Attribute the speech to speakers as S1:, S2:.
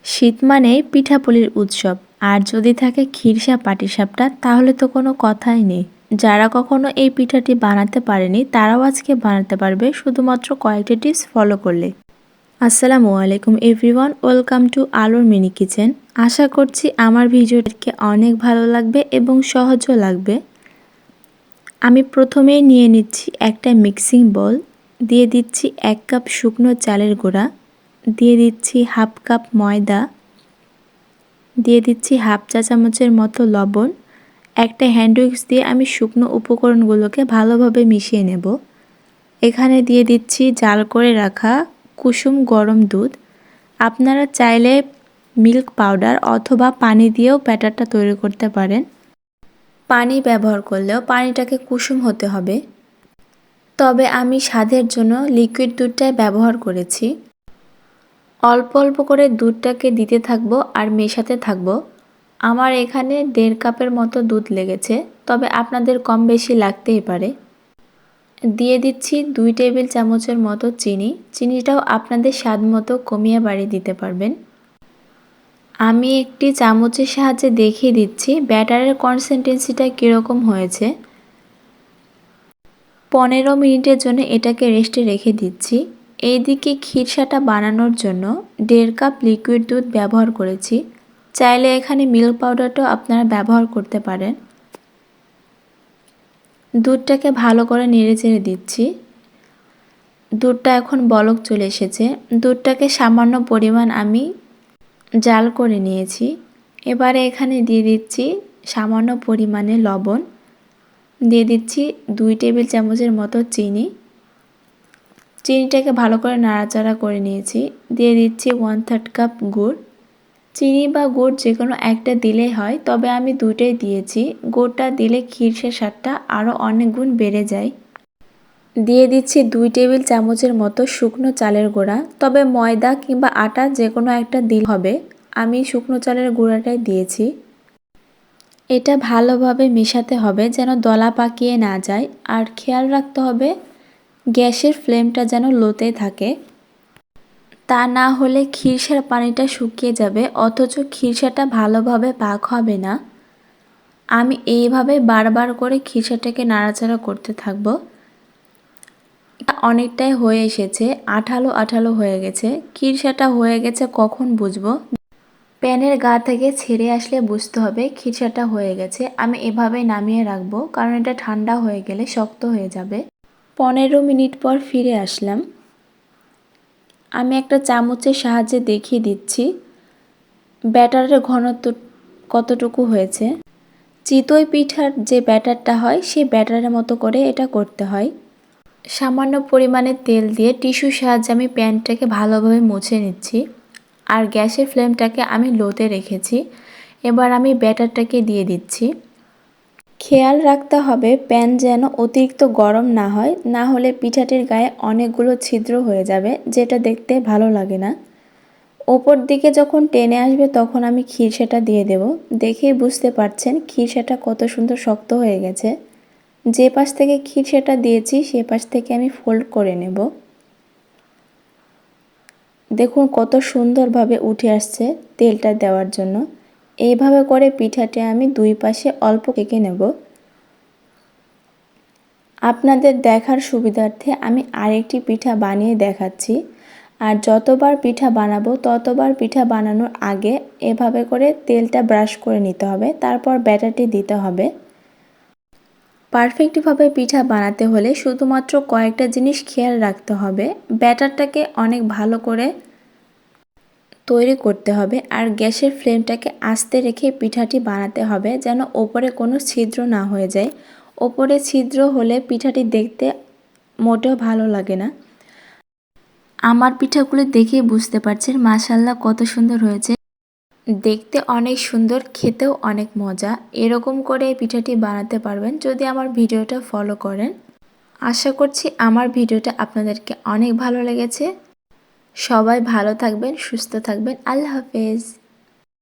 S1: শীত মানেই পিঠাপুলির উৎসব, আর যদি থাকে ক্ষীরসা পাটিসাপটা তাহলে তো কোনো কথাই নেই। যারা কখনো এই পিঠাটি বানাতে পারেনি তারাও আজকে বানাতে পারবে শুধুমাত্র কয়েকটি টিপস ফলো করলে। আসসালামু আলাইকুম এভরিওয়ান, ওয়েলকাম টু আলোর মিনি কিচেন। আশা করছি আমার ভিডিওটিকে অনেক ভালো লাগবে এবং সহজও লাগবে। আমি প্রথমেই নিয়ে নিচ্ছি একটা মিক্সিং বোল, দিয়ে দিচ্ছি 1 কাপ শুকনো চালের গুঁড়া, দিয়ে দিচ্ছি হাফ কাপ ময়দা, দিয়ে দিচ্ছি হাফ চা চামচের মতো লবণ। একটা হ্যান্ড উইক্স দিয়ে আমি শুকনো উপকরণগুলোকে ভালোভাবে মিশিয়ে নেব। এখানে দিয়ে দিচ্ছি জাল করে রাখা কুসুম গরম দুধ। আপনারা চাইলে মিল্ক পাউডার অথবা পানি দিয়েও ব্যাটারটা তৈরি করতে পারেন। পানি ব্যবহার করলেও পানিটাকে কুসুম হতে হবে, তবে আমি স্বাদের জন্য লিকুইড দুধটাই ব্যবহার করেছি। অল্প অল্প করে দুধটাকে দিতে থাকবো আর মেশাতে থাকবো। আমার এখানে 1.5 কাপের মতো দুধ লেগেছে, তবে আপনাদের কম বেশি লাগতেই পারে। দিয়ে দিচ্ছি 2 টেবিল চামচের মতো চিনি। চিনিটাও আপনাদের স্বাদ মতো কমিয়ে বাড়িয়ে দিতে পারবেন। আমি একটি চামচের সাহায্যে দেখিয়ে দিচ্ছি ব্যাটারের কনসিস্টেন্সিটা কীরকম হয়েছে। 15 মিনিটের জন্য এটাকে রেস্টে রেখে দিচ্ছি। এইদিকে ক্ষীরসাটা বানানোর জন্য 1.5 কাপ লিকুইড দুধ ব্যবহার করেছি। চাইলে এখানে মিল্ক পাউডারটাও আপনারা ব্যবহার করতে পারেন। দুধটাকে ভালো করে নেড়েচেড়ে দিচ্ছি। দুধটা এখন বলক চলে এসেছে। দুধটাকে সামান্য পরিমাণ আমি জাল করে নিয়েছি। এবারে এখানে দিয়ে দিচ্ছি সামান্য পরিমাণে লবণ, দিয়ে দিচ্ছি 2 টেবিল চামচের মতো চিনি। চিনিটাকে ভালো করে নাড়াচাড়া করে নিয়েছি। দিয়ে দিচ্ছি 1/3 কাপ গুড়। চিনি বা গুড় যে কোনো একটা দিলেই হয়, তবে আমি দুটোই দিয়েছি। গুড়টা দিলে ক্ষীরসার স্বাদটা আরও অনেক গুণ বেড়ে যায়। দিয়ে দিচ্ছি 2 টেবিল চামচের মতো শুকনো চালের গুঁড়া, তবে ময়দা কিংবা আটা যে কোনো একটা দিলে হবে। আমি শুকনো চালের গুঁড়াটাই দিয়েছি। এটা ভালোভাবে মেশাতে হবে যেন দলা পাকিয়ে না যায়, আর খেয়াল রাখতে হবে গ্যাসের ফ্লেমটা যেন লোতে থাকে। তা না হলে ক্ষীরসার পানিটা শুকিয়ে যাবে, অথচ ক্ষীরসাটা ভালোভাবে পাক হবে না। আমি এইভাবে বারবার করে ক্ষীরসাটাকে নাড়াচাড়া করতে থাকবো। অনেকটাই হয়ে এসেছে, আঠালো আঠালো হয়ে গেছে। ক্ষীরসাটা হয়ে গেছে কখন বুঝবো? প্যানের গা থেকে ছেড়ে আসলে বুঝতে হবে ক্ষীরসাটা হয়ে গেছে। আমি এভাবেই নামিয়ে রাখবো, কারণ এটা ঠান্ডা হয়ে গেলে শক্ত হয়ে যাবে। 15 মিনিট পর ফিরে আসলাম। আমি একটা চামচের সাহায্যে দেখিয়ে দিচ্ছি ব্যাটারের ঘনত্ব কতটুকু হয়েছে। চিতই পিঠার যে ব্যাটারটা হয় সেই ব্যাটারের মতো করে এটা করতে হয়। সামান্য পরিমাণে তেল দিয়ে টিস্যুর সাহায্যে আমি প্যানটাকে ভালোভাবে মুছে নিচ্ছি, আর গ্যাসের ফ্লেমটাকে আমি লোতে রেখেছি। এবার আমি ব্যাটারটাকে দিয়ে দিচ্ছি। খেয়াল রাখতে হবে প্যান যেন অতিরিক্ত গরম না হয়, না হলে পিঠাটির গায়ে অনেকগুলো ছিদ্র হয়ে যাবে, যেটা দেখতে ভালো লাগে না। ওপর দিকে যখন টেনে আসবে তখন আমি ক্ষীরসাটা দিয়ে দেব। দেখেই বুঝতে পারছেন ক্ষীরসাটা কত সুন্দর শক্ত হয়ে গেছে। যে পাশ থেকে ক্ষীরসাটা দিয়েছি সে পাশ থেকে আমি ফোল্ড করে নেব। দেখুন কত সুন্দরভাবে উঠে আসছে তেলটা দেওয়ার জন্য। এইভাবে করে পিঠাটি আমি 2 পাশে অল্প সেঁকে নেব। আপনাদের দেখার সুবিধার্থে আমি আরেকটি পিঠা বানিয়ে দেখাচ্ছি। আর যতবার পিঠা বানাবো ততবার পিঠা বানানোর আগে এভাবে করে তেলটা ব্রাশ করে নিতে হবে, তারপর ব্যাটারটি দিতে হবে। পারফেক্টভাবে পিঠা বানাতে হলে শুধুমাত্র কয়েকটা জিনিস খেয়াল রাখতে হবে। ব্যাটারটাকে অনেক ভালো করে তৈরি করতে হবে, আর গ্যাসের ফ্লেমটাকে আস্তে রেখে পিঠাটি বানাতে হবে যেন ওপরে কোনো ছিদ্র না হয়ে যায়। ওপরে ছিদ্র হলে পিঠাটি দেখতে মোটেও ভালো লাগে না। আমার পিঠাগুলো দেখেই বুঝতে পারছেন মাশাআল্লাহ কত সুন্দর হয়েছে। দেখতে অনেক সুন্দর, খেতেও অনেক মজা। এরকম করে এই পিঠাটি বানাতে পারবেন যদি আমার ভিডিওটা ফলো করেন। আশা করছি আমার ভিডিওটা আপনাদেরকে অনেক ভালো লেগেছে। সবাই ভালো থাকবেন, সুস্থ থাকবেন। আল্লাহ হাফেজ।